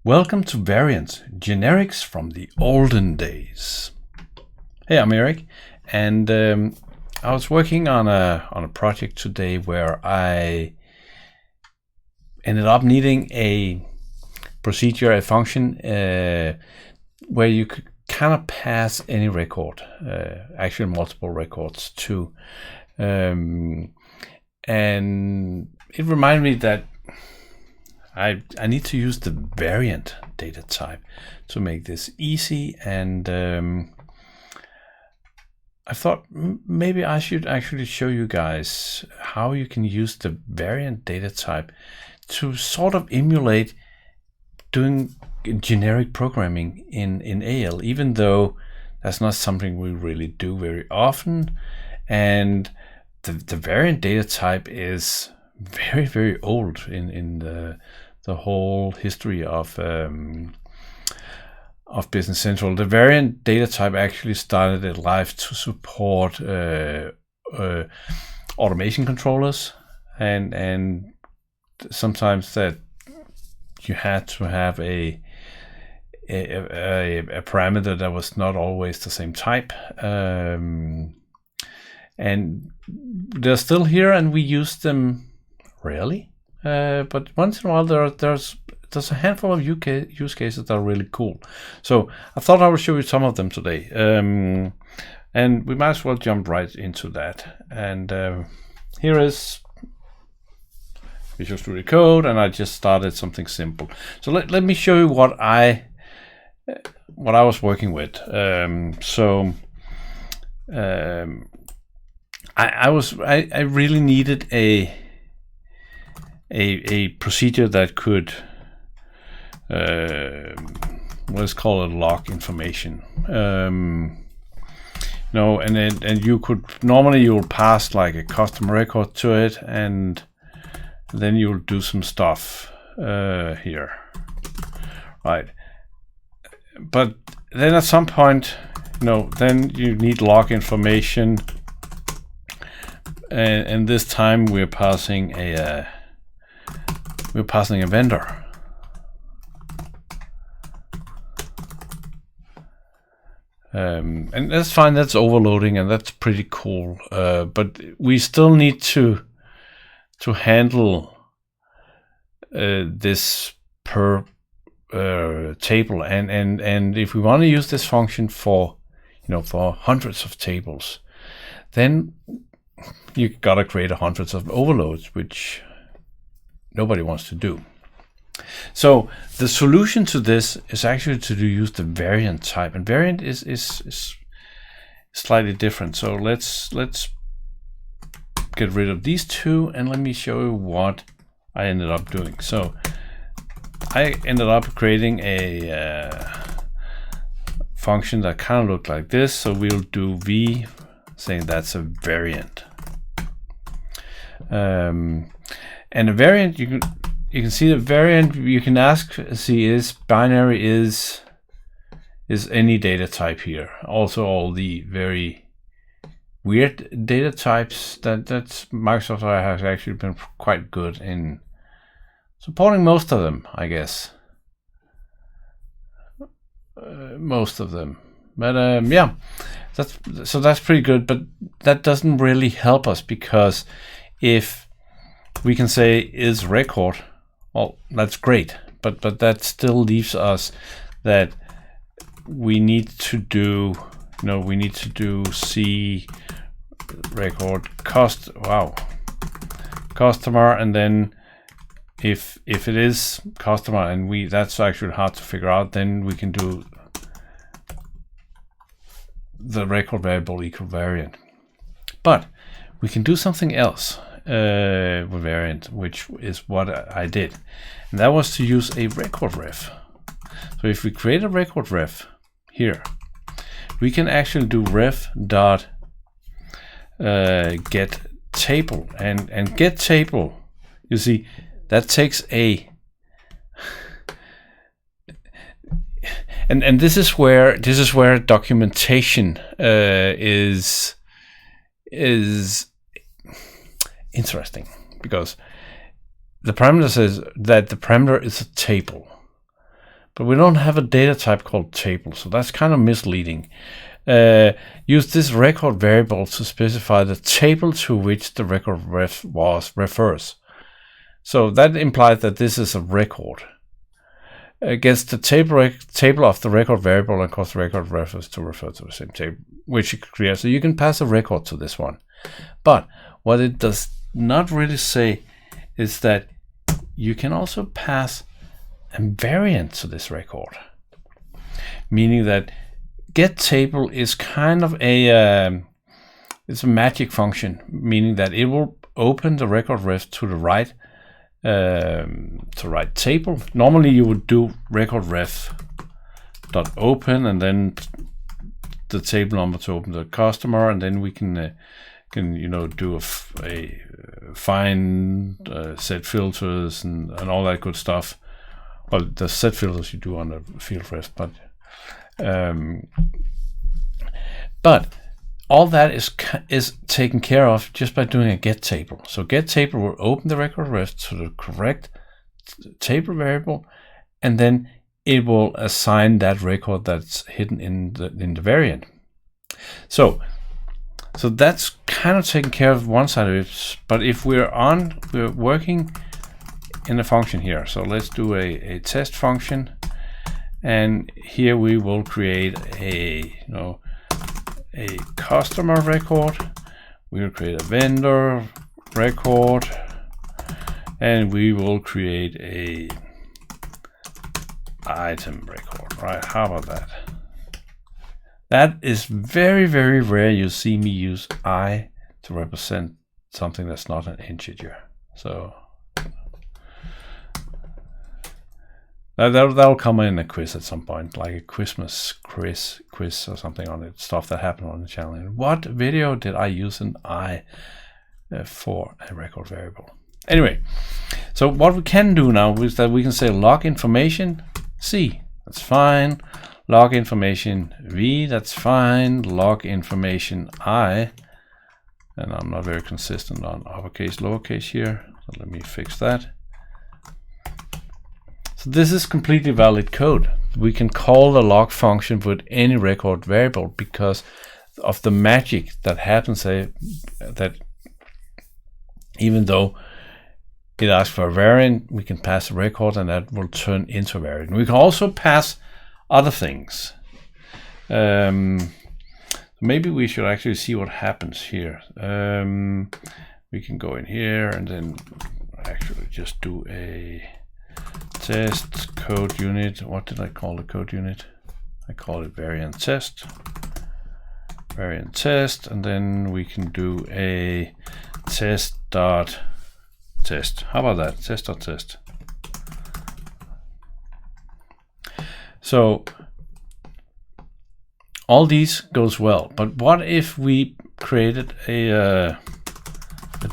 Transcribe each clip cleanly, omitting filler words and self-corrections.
Welcome to Variant, generics from the olden days. Hey, I'm Eric, and I was working on a project today where I ended up needing a procedure, a function where you could kind of pass any record, actually multiple records to, and it reminded me that I need to use the variant data type to make this easy, and I thought maybe I should actually show you guys how you can use the variant data type to sort of emulate doing generic programming in AL, even though that's not something we really do very often. And the variant data type is very, very old in the whole history of Business Central. The variant data type actually started it live to support automation controllers, and sometimes that you had to have a parameter that was not always the same type, and they're still here, and we use them rarely, but once in a while there's a handful of use cases that are really cool. So I thought I would show you some of them today, and we might as well jump right into that. And here is Visual Studio Code, and I just started something simple. So let me show you what I was working with. I really needed a procedure that could let's call it log information. And you could normally you'll pass like a custom record to it, and then you'll do some stuff here, right? But then at some point, then you need log information, and this time we're passing a vendor. And that's fine, that's overloading, and that's pretty cool. But we still need to handle this per table, and if we want to use this function for hundreds of tables, then you gotta create hundreds of overloads, which nobody wants to do. So the solution to this is actually to use the variant type, and variant is slightly different. So let's get rid of these two, and let me show you what I ended up doing. So I ended up creating a function that kind of looked like this. So we'll do v, saying that's a variant. And a variant, you can see the variant. You can see is binary is any data type here. Also, all the very weird data types that's Microsoft has actually been quite good in supporting most of them, I guess. Most of them, but yeah, that's pretty good. But that doesn't really help us, because if we can say is record, well, that's great, but that still leaves us that we need to do C record customer, and then if it is customer, and that's actually hard to figure out, then we can do the record variable equal variant. But we can do something else with variant, which is what I did, and that was to use a record ref. So if we create a record ref here, we can actually do ref dot get table, and get table, you see, that takes a and this is where documentation is interesting, because the parameter says that the parameter is a table. but we don't have a data type called table, so that's kind of misleading. Use this record variable to specify the table to which the record ref refers. So that implies that this is a record. Gets the table of the record variable and cause the record refers to refer to the same table, which you could create. So you can pass a record to this one. But what it does not really say is that you can also pass a variant to this record, meaning that get table is kind of a it's a magic function, meaning that it will open the record ref to the right table. Normally you would do record ref dot open and then the table number to open the customer, and then we can do a find, set filters and all that good stuff. Well, the set filters you do on the field ref, but all that is taken care of just by doing a get table. So get table will open the record ref to the correct table variable, and then it will assign that record that's hidden in the variant. So that's kind of taken care of one side of it. But if we're working in a function here, so let's do a test function, and here we will create a customer record, we will create a vendor record, and we will create a item record, right? How about that? That is very, very rare you see me use I to represent something that's not an integer. So that'll come in a quiz at some point, like a Christmas quiz or something on it, stuff that happened on the channel. What video did I use an I for a record variable? Anyway, so what we can do now is that we can say log information C, that's fine. Log information V, that's fine. Log information I, and I'm not very consistent on uppercase, lowercase here, so let me fix that. So this is completely valid code. We can call the log function with any record variable because of the magic that happens, that even though it asks for a variant, we can pass a record and that will turn into a variant. We can also pass other things. Maybe we should actually see what happens here. We can go in here and then actually just do a test code unit. What did I call the code unit? I call it variant test. Variant test, and then we can do a test dot test. How about that? Test dot test. So all these goes well, but what if we created a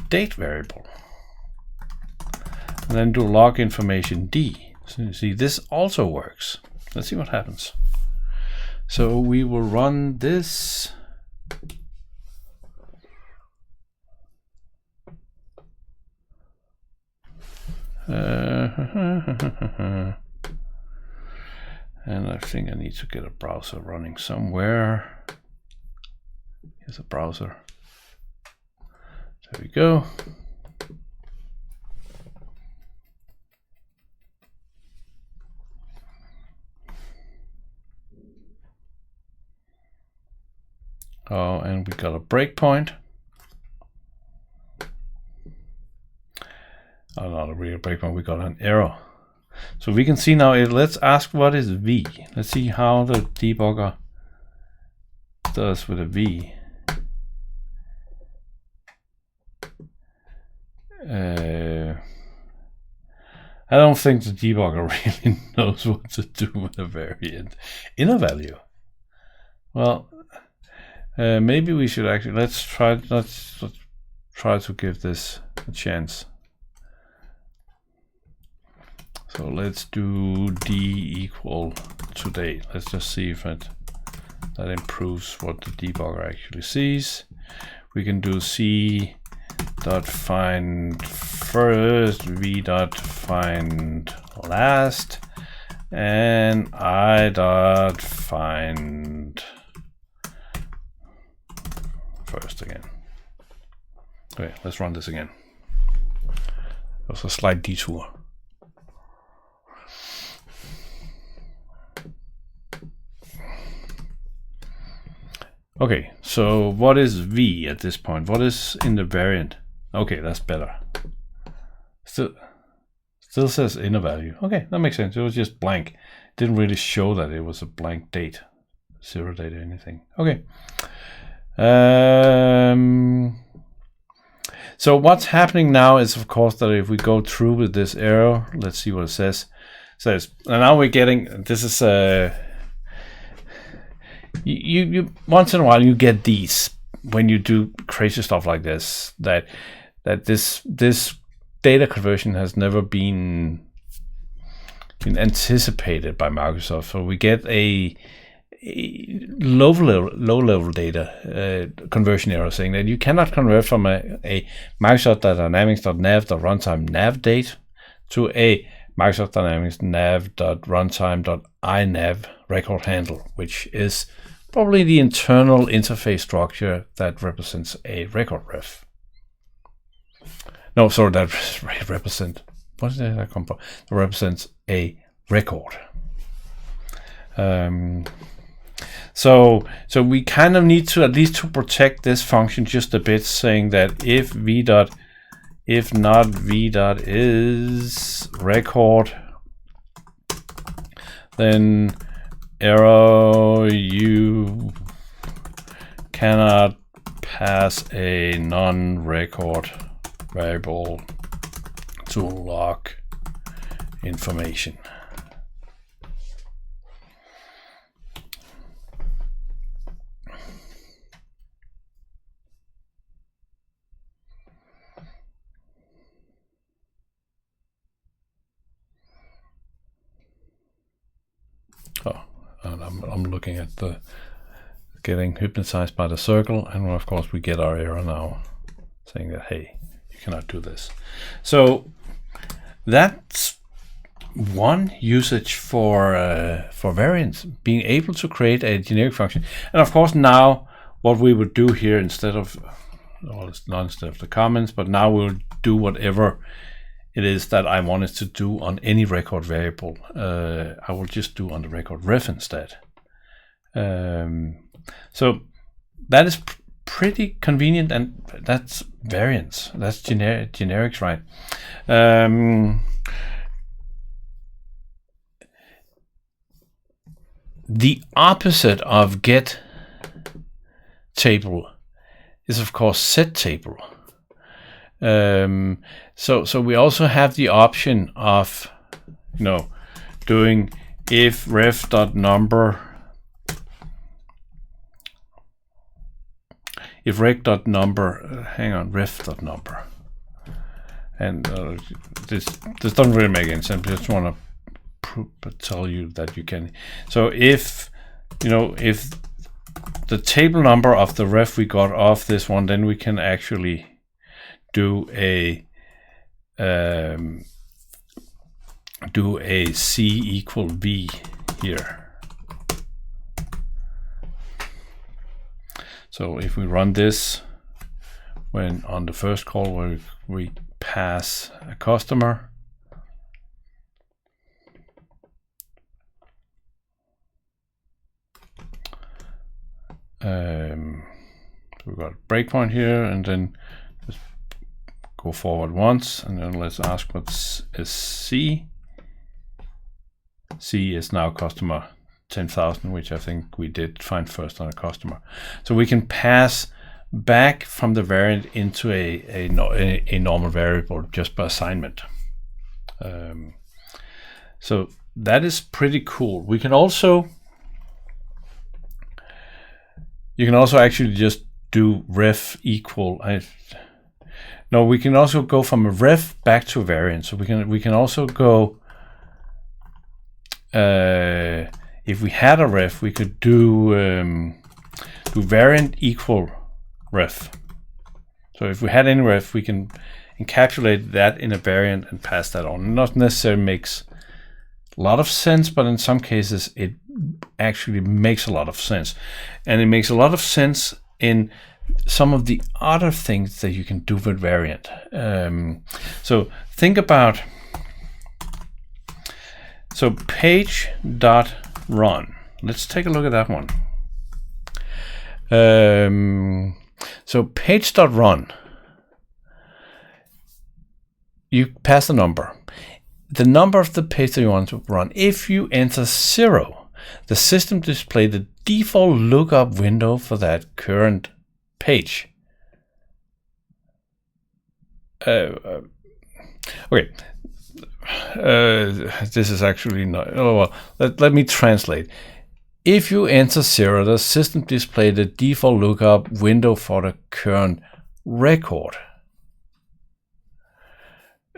date variable and then do log information D? So you see, this also works. Let's see what happens. So we will run this. And I think I need to get a browser running somewhere. Here's a browser. There we go. Oh, and we got a breakpoint. Oh, not a real breakpoint, we got an error. So we can see now, let's ask what is V. Let's see how the debugger does with a V. I don't think the debugger really knows what to do with a variant in a value. Well, maybe we should actually, let's try to give this a chance. So let's do D equal to date. Let's just see if that improves what the debugger actually sees. We can do C dot find first, V dot find last, and I dot find first again. Okay, let's run this again. It was a slight detour. Okay, so what is v at this point? What is in the variant? Okay, that's better. Still says inner value. Okay, that makes sense. It was just blank. Didn't really show that it was a blank date, 0 date or anything. Okay. So what's happening now is, of course, that if we go through with this arrow, let's see what it says. And now we're getting, this is you once in a while you get these when you do crazy stuff like this, that this data conversion has never been anticipated by Microsoft. So we get a low level data conversion error saying that you cannot convert from a Microsoft Dynamics.nav.runtime nav date to a Microsoft Dynamics nav.runtime.inav record handle, which is probably the internal interface structure that represents a record ref. No, sorry, that represent, what did that come from? That represents a record. So we kind of need to, at least to protect this function just a bit, saying that if not v dot is record, then arrow you cannot pass a non-record variable to log information. Oh, and I'm looking at the getting hypnotized by the circle, and of course we get our error now saying that, hey, you cannot do this. So that's one usage for variants, being able to create a generic function. And of course now what we would do here, instead of, well, it's not instead of the comments, but now we'll do whatever it is that I wanted to do on any record variable. I will just do on the record ref instead. So that is pretty convenient, and that's variants. That's generics, right? The opposite of get table is of course set table. So we also have the option of, doing if ref.number, if rec.number, ref.number, and this doesn't really make any sense. I just want to tell you that you can. So if if the table number of the ref we got off this one, then we can actually do a C equal V here. So if we run this, when on the first call where we pass a customer, we've got a breakpoint here, and then just go forward once, and then let's ask what is C. C is now customer 10,000, which I think we did find first on a customer. So we can pass back from the variant into a normal variable just by assignment. So that is pretty cool. We can also, you can also actually just do ref equal. No, we can also go from a ref back to a variant. So we can also go. If we had a ref, we could do variant equal ref. So if we had any ref, we can encapsulate that in a variant and pass that on. Not necessarily makes a lot of sense, but in some cases it actually makes a lot of sense. And it makes a lot of sense in some of the other things that you can do with variant. So think about, so page.run. Let's take a look at that one. So page.run, you pass the number of the page that you want to run. If you enter 0, the system displays the default lookup window for that current page. Okay. This is actually not. Oh well. Let me translate. If you enter 0, the system displays the default lookup window for the current record.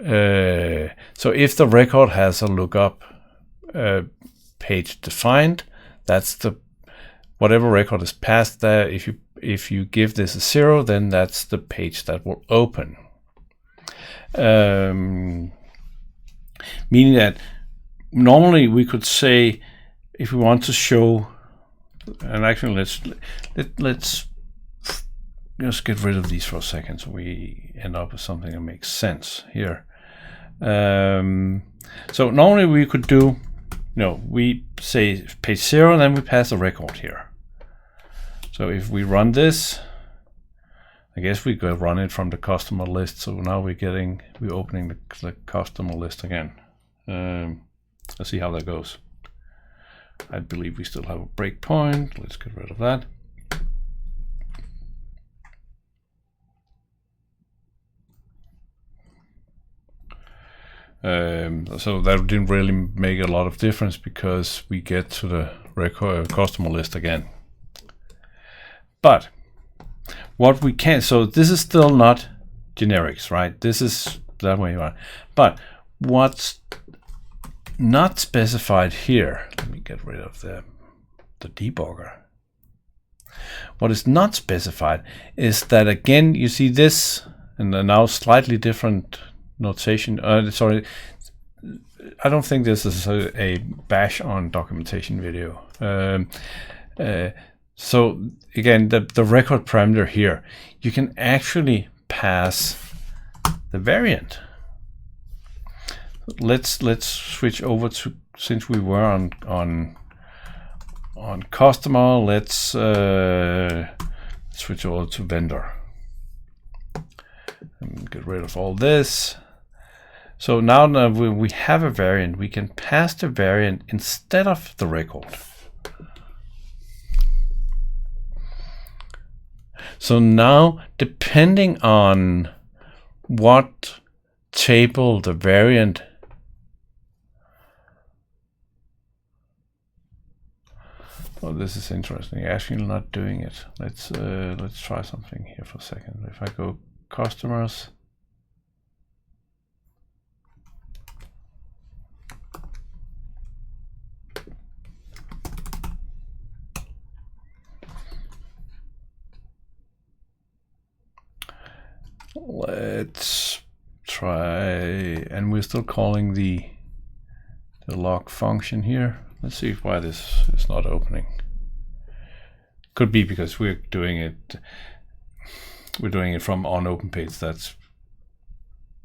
So if the record has a lookup page defined, that's the whatever record is passed there. If you give this a 0, then that's the page that will open. Meaning that normally we could say, if we want to show, and actually let's just get rid of these for a second so we end up with something that makes sense here. So normally we could do, we say page 0, and then we pass the record here. So if we run this, I guess we could run it from the customer list. So now we're opening the customer list again. Let's see how that goes. I believe we still have a breakpoint. Let's get rid of that. So that didn't really make a lot of difference because we get to the customer list again. But what we can, so this is still not generics, right? This is that way you are. But what's not specified here, let me get rid of the debugger. What is not specified is that, again, you see this, and now slightly different notation. Sorry, I don't think this is a bash on documentation video. So again, the record parameter here, you can actually pass the variant. Let's switch over to, since we were on customer, let's switch over to vendor and get rid of all this. So now we have a variant, we can pass the variant instead of the record. So now, depending on what table the variant, oh, this is interesting. Actually, not doing it. Let's try something here for a second. If I go customers, let's try, and we're still calling the log function here. Let's see why this is not opening. Could be because we're doing it from on open page. That's,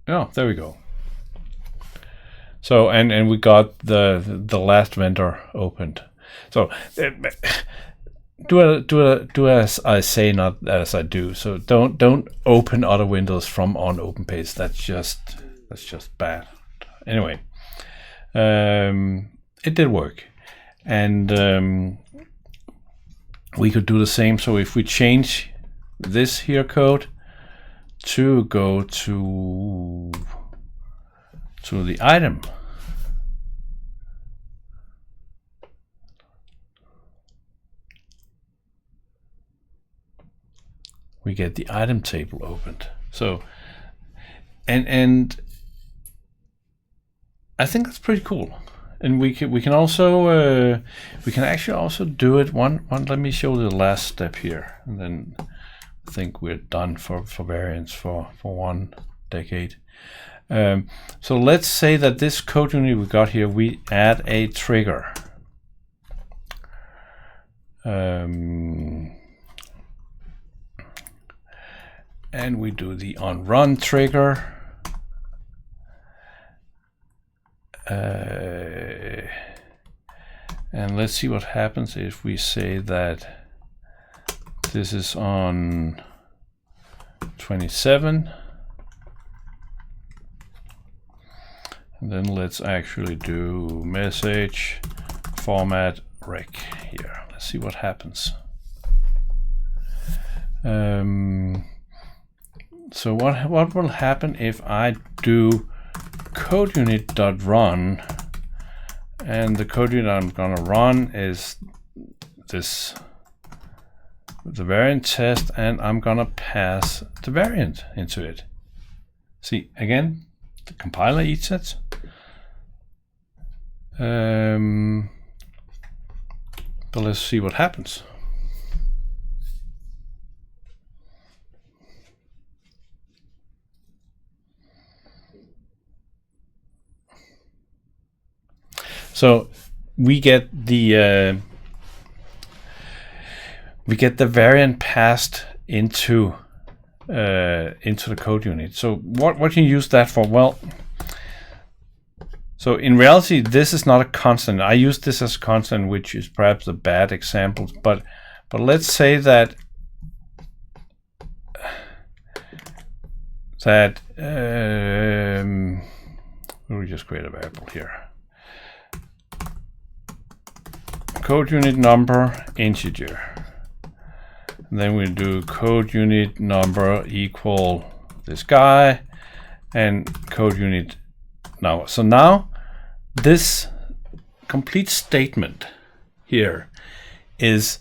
oh, there we go. So and we got the last vendor opened. So do as I say, not as I do. So don't open other windows from on open page. That's just bad. Anyway, it did work, and we could do the same. So if we change this here code to go to the item, we get the item table opened. So and I think that's pretty cool. And we can also we can actually also do it one. Let me show the last step here, and then I think we're done for variants for one decade. So let's say that this code unit we got here, we add a trigger. And we do the onRun trigger. And let's see what happens if we say that this is on 27. And then let's actually do message format rec here. Let's see what happens. So what will happen if I do code unit.run, and the code unit I'm gonna run is this, the variant test, and I'm gonna pass the variant into it. See, again, the compiler eats it. But let's see what happens. So we get the variant passed into the code unit. So what can you use that for? Well, so in reality, this is not a constant. I use this as a constant, which is perhaps a bad example. But let's say that we just create a variable here. Code unit number integer. And then we'll do code unit number equal this guy and code unit now. So now this complete statement here is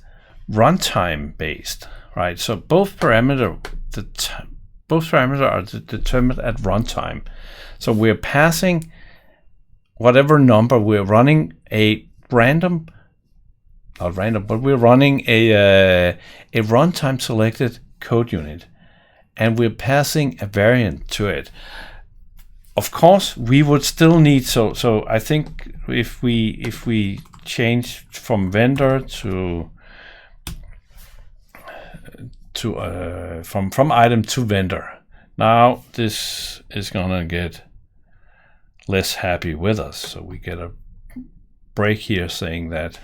runtime based, right? So both parameters are determined at runtime. So we're passing whatever number, we're running a random, not random, but we're running a runtime selected code unit, and we're passing a variant to it. Of course, we would still need, so I think if we change from vendor to from item to vendor, now this is gonna get less happy with us. So we get a break here saying that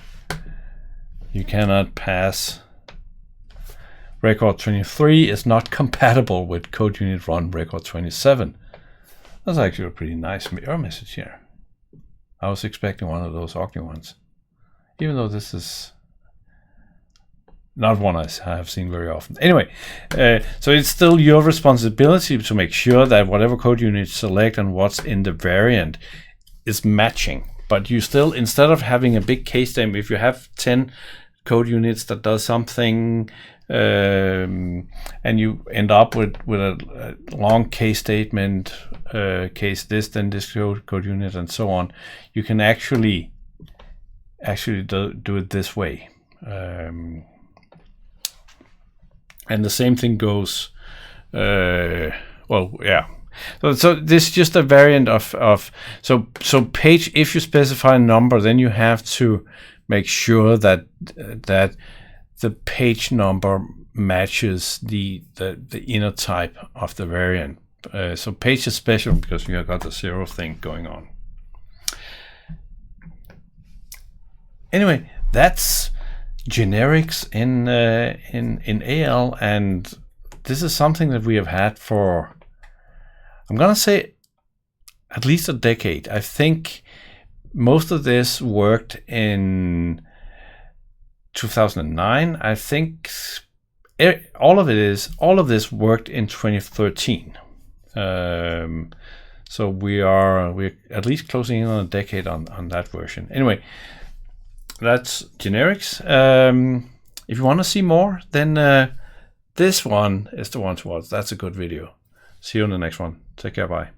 you cannot pass record 23 is not compatible with code unit run record 27. That's actually a pretty nice error message here. I was expecting one of those ugly ones, even though this is not one I have seen very often. Anyway, so it's still your responsibility to make sure that whatever code unit you select and what's in the variant is matching. But you still, instead of having a big case statement, if you have 10 code units that does something, and you end up with a long case statement, case this, then this code unit, and so on, you can actually do it this way. And the same thing goes, well, yeah. So this is just a variant of so page. If you specify a number, then you have to make sure that the page number matches the inner type of the variant. So page is special because we have got the 0 thing going on. Anyway, that's generics in AL, and this is something that we have had for, I'm gonna say, at least a decade. I think most of this worked in 2009. I think all of this worked in 2013. So we're at least closing in on a decade on that version. Anyway, that's generics. If you want to see more, then this one is the one to watch. That's a good video. See you on the next one. Take care. Bye.